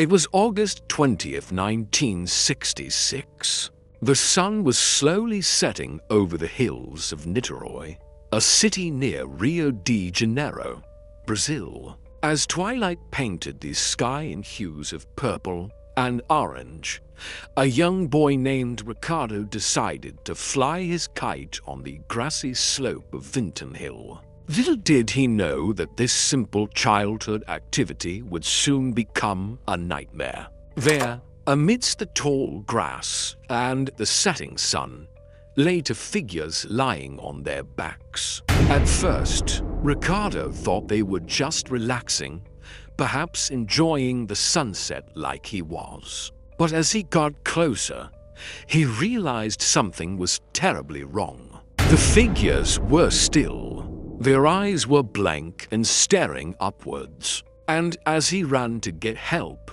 It was August 20th, 1966. The sun was slowly setting over the hills of Niteroi, a city near Rio de Janeiro, Brazil. As twilight painted the sky in hues of purple and orange, a young boy named Ricardo decided to fly his kite on the grassy slope of Vinton Hill. Little did he know that this simple childhood activity would soon become a nightmare. There, amidst the tall grass and the setting sun, lay two figures lying on their backs. At first, Ricardo thought they were just relaxing, perhaps enjoying the sunset like he was. But as he got closer, he realized something was terribly wrong. The figures were still. Their eyes were blank and staring upwards. And as he ran to get help,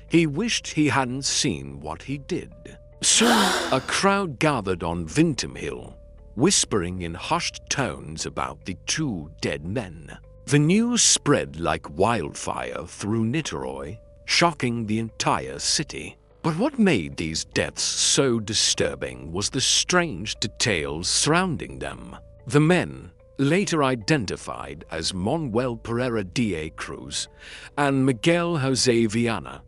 he wished he hadn't seen what he did. Soon, a crowd gathered on Vinton Hill, whispering in hushed tones about the two dead men. The news spread like wildfire through Niteroi, shocking the entire city. But what made these deaths so disturbing was the strange details surrounding them. The men, later identified as Manuel Pereira de Cruz and Miguel Jose Viana,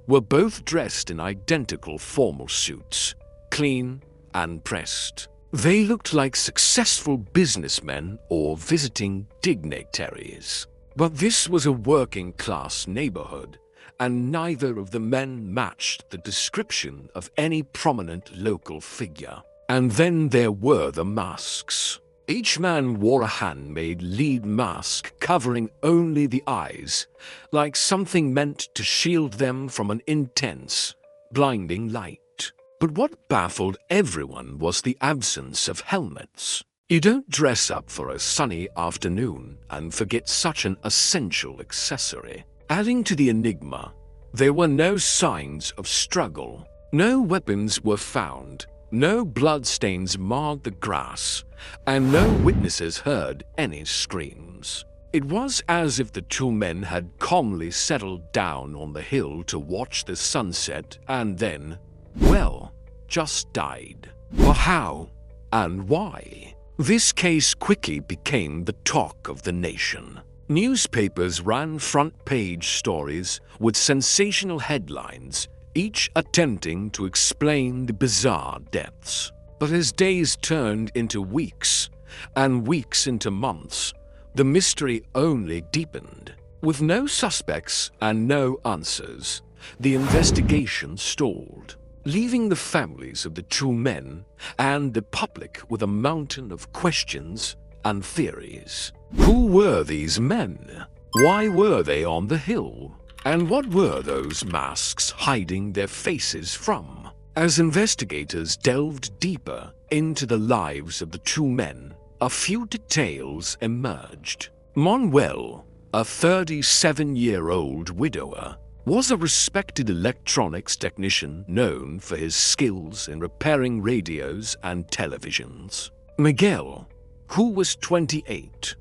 were both dressed in identical formal suits, clean and pressed. They looked like successful businessmen or visiting dignitaries. But this was a working-class neighborhood, and neither of the men matched the description of any prominent local figure. And then there were the masks. Each man wore a handmade lead mask covering only the eyes, like something meant to shield them from an intense, blinding light. But what baffled everyone was the absence of helmets. You don't dress up for a sunny afternoon and forget such an essential accessory. Adding to the enigma, there were no signs of struggle. No weapons were found. No bloodstains marred the grass, and no witnesses heard any screams. It was as if the two men had calmly settled down on the hill to watch the sunset and then, well, just died. But how and why? This case quickly became the talk of the nation. Newspapers ran front-page stories with sensational headlines, each attempting to explain the bizarre deaths. But as days turned into weeks, and weeks into months, the mystery only deepened. With no suspects and no answers, the investigation stalled, leaving the families of the two men and the public with a mountain of questions and theories. Who were these men? Why were they on the hill? And what were those masks hiding their faces from? As investigators delved deeper into the lives of the two men, a few details emerged. Manuel, a 37-year-old widower, was a respected electronics technician known for his skills in repairing radios and televisions. Miguel, who was 28,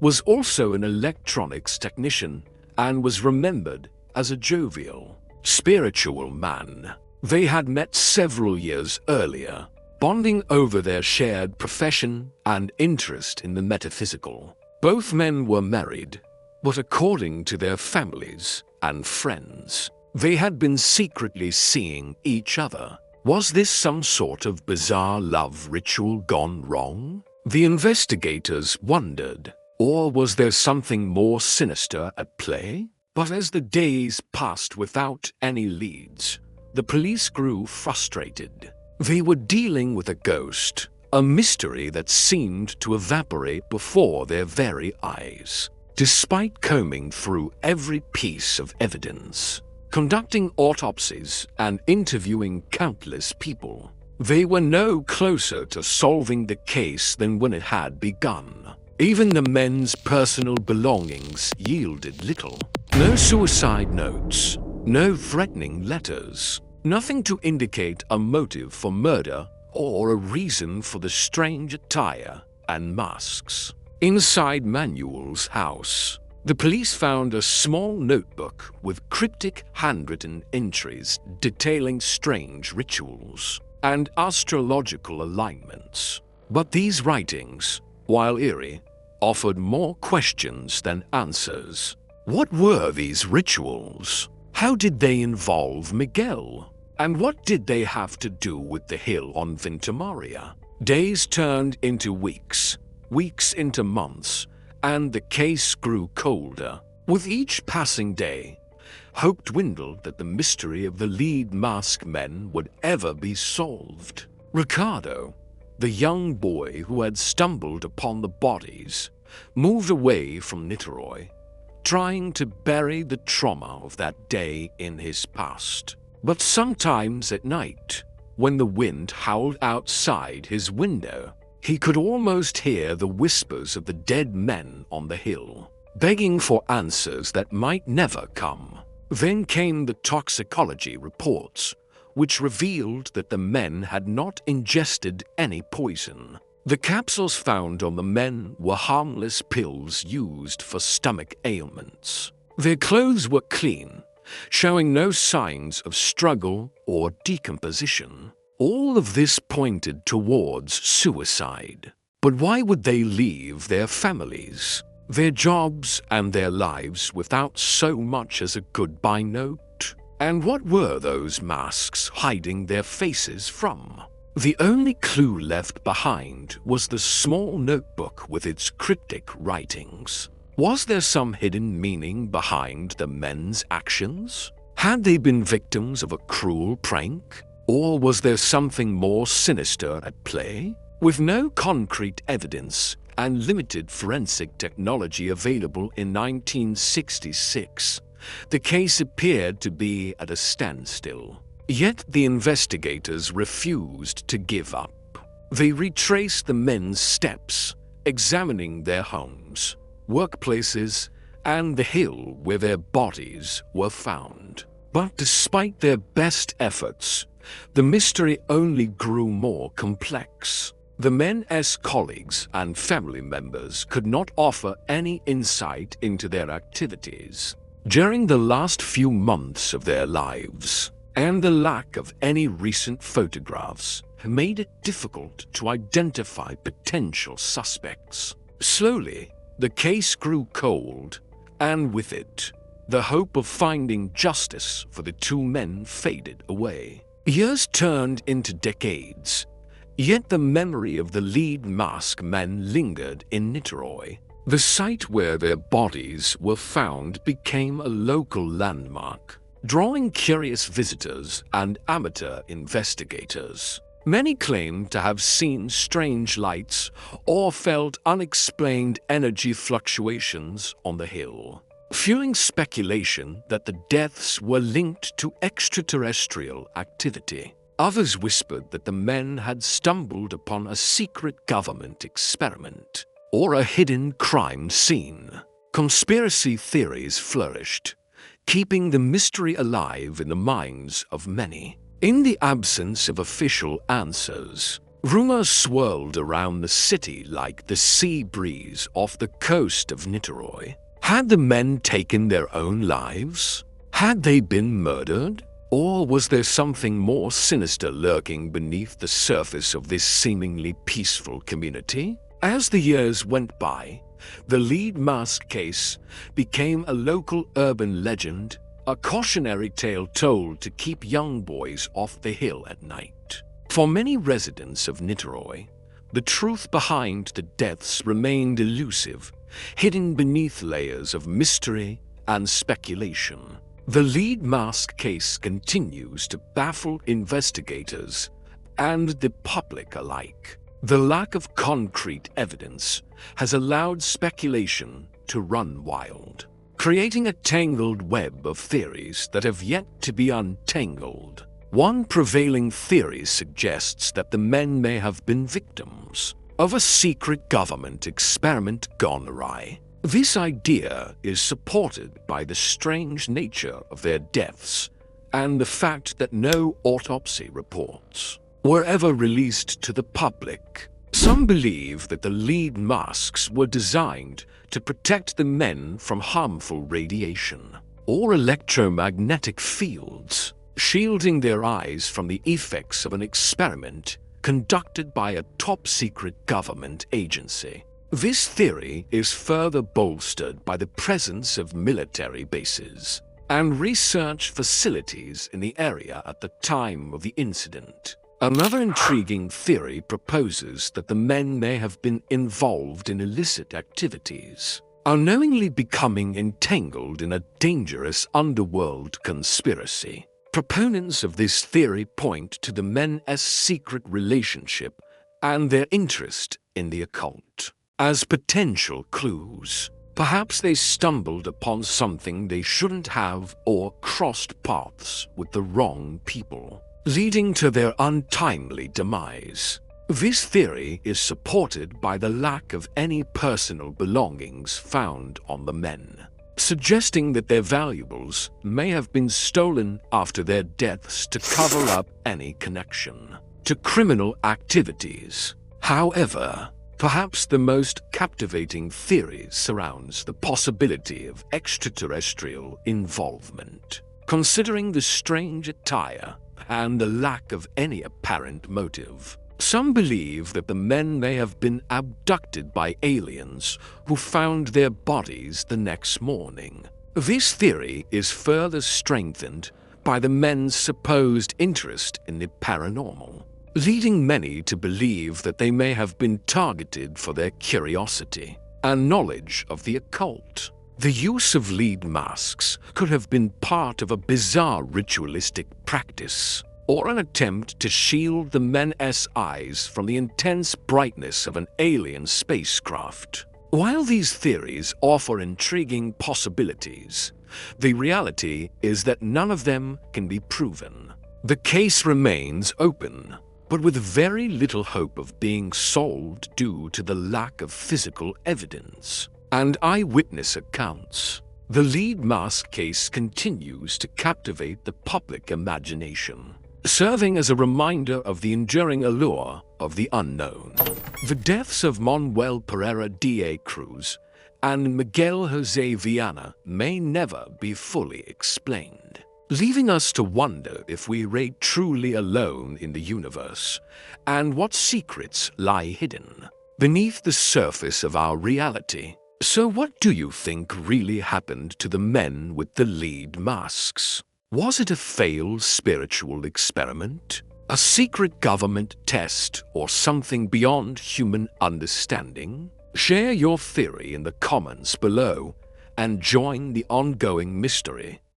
was also an electronics technician and was remembered as a jovial, spiritual man. They had met several years earlier, bonding over their shared profession and interest in the metaphysical. Both men were married, but according to their families and friends, they had been secretly seeing each other. Was this some sort of bizarre love ritual gone wrong? The investigators wondered, or was there something more sinister at play? But as the days passed without any leads, the police grew frustrated. They were dealing with a ghost, a mystery that seemed to evaporate before their very eyes. Despite combing through every piece of evidence, conducting autopsies and interviewing countless people, they were no closer to solving the case than when it had begun. Even the men's personal belongings yielded little. No suicide notes, no threatening letters, nothing to indicate a motive for murder or a reason for the strange attire and masks. Inside Manuel's house, The police found a small notebook with cryptic handwritten entries detailing strange rituals and astrological alignments. But these writings, while eerie, offered more questions than answers. What were these rituals? How did they involve Miguel? And what did they have to do with the hill on Vintamaria? Days turned into weeks, weeks into months, and the case grew colder. With each passing day, hope dwindled that the mystery of the lead masked men would ever be solved. Ricardo, the young boy who had stumbled upon the bodies, moved away from Niteroi, trying to bury the trauma of that day in his past. But sometimes at night, when the wind howled outside his window, he could almost hear the whispers of the dead men on the hill, begging for answers that might never come. Then came the toxicology reports, which revealed that the men had not ingested any poison. The capsules found on the men were harmless pills used for stomach ailments. Their clothes were clean, showing no signs of struggle or decomposition. All of this pointed towards suicide. But why would they leave their families, their jobs, and their lives without so much as a goodbye note? And what were those masks hiding their faces from? The only clue left behind was the small notebook with its cryptic writings. Was there some hidden meaning behind the men's actions? Had they been victims of a cruel prank? Or was there something more sinister at play? With no concrete evidence and limited forensic technology available in 1966, the case appeared to be at a standstill. Yet the investigators refused to give up. They retraced the men's steps, examining their homes, workplaces, and the hill where their bodies were found. But despite their best efforts, the mystery only grew more complex. The men's colleagues and family members could not offer any insight into their activities during the last few months of their lives, and the lack of any recent photographs made it difficult to identify potential suspects. Slowly, the case grew cold, and with it, the hope of finding justice for the two men faded away. Years turned into decades, yet the memory of the lead masked men lingered in Niteroi. The site where their bodies were found became a local landmark, drawing curious visitors and amateur investigators. Many claimed to have seen strange lights or felt unexplained energy fluctuations on the hill, fueling speculation that the deaths were linked to extraterrestrial activity. Others whispered that the men had stumbled upon a secret government experiment or a hidden crime scene. Conspiracy theories flourished, keeping the mystery alive in the minds of many. In the absence of official answers, rumors swirled around the city like the sea breeze off the coast of Niteroi. Had the men taken their own lives? Had they been murdered? Or was there something more sinister lurking beneath the surface of this seemingly peaceful community? As the years went by, the lead mask case became a local urban legend, a cautionary tale told to keep young boys off the hill at night. For many residents of Niteroi, the truth behind the deaths remained elusive, hidden beneath layers of mystery and speculation. The lead mask case continues to baffle investigators and the public alike. The lack of concrete evidence has allowed speculation to run wild, creating a tangled web of theories that have yet to be untangled. One prevailing theory suggests that the men may have been victims of a secret government experiment gone awry. This idea is supported by the strange nature of their deaths and the fact that no autopsy reports were ever released to the public. Some believe that the lead masks were designed to protect the men from harmful radiation or electromagnetic fields, shielding their eyes from the effects of an experiment conducted by a top-secret government agency. This theory is further bolstered by the presence of military bases and research facilities in the area at the time of the incident. Another intriguing theory proposes that the men may have been involved in illicit activities, unknowingly becoming entangled in a dangerous underworld conspiracy. Proponents of this theory point to the men's secret relationship and their interest in the occult as potential clues. Perhaps they stumbled upon something they shouldn't have or crossed paths with the wrong people, leading to their untimely demise. This theory is supported by the lack of any personal belongings found on the men, suggesting that their valuables may have been stolen after their deaths to cover up any connection to criminal activities. However, perhaps the most captivating theory surrounds the possibility of extraterrestrial involvement. Considering the strange attire and the lack of any apparent motive, some believe that the men may have been abducted by aliens who found their bodies the next morning. This theory is further strengthened by the men's supposed interest in the paranormal, leading many to believe that they may have been targeted for their curiosity and knowledge of the occult. The use of lead masks could have been part of a bizarre ritualistic practice, or an attempt to shield the men's eyes from the intense brightness of an alien spacecraft. While these theories offer intriguing possibilities, the reality is that none of them can be proven. The case remains open, but with very little hope of being solved due to the lack of physical evidence and eyewitness accounts. The lead mask case continues to captivate the public imagination, serving as a reminder of the enduring allure of the unknown. The deaths of Manuel Pereira da Cruz and Miguel Jose Viana may never be fully explained, leaving us to wonder if we are truly alone in the universe and what secrets lie hidden beneath the surface of our reality. So what do you think really happened to the men with the lead masks? Was it a failed spiritual experiment, a secret government test, or something beyond human understanding? Share your theory in the comments below and join the ongoing mystery.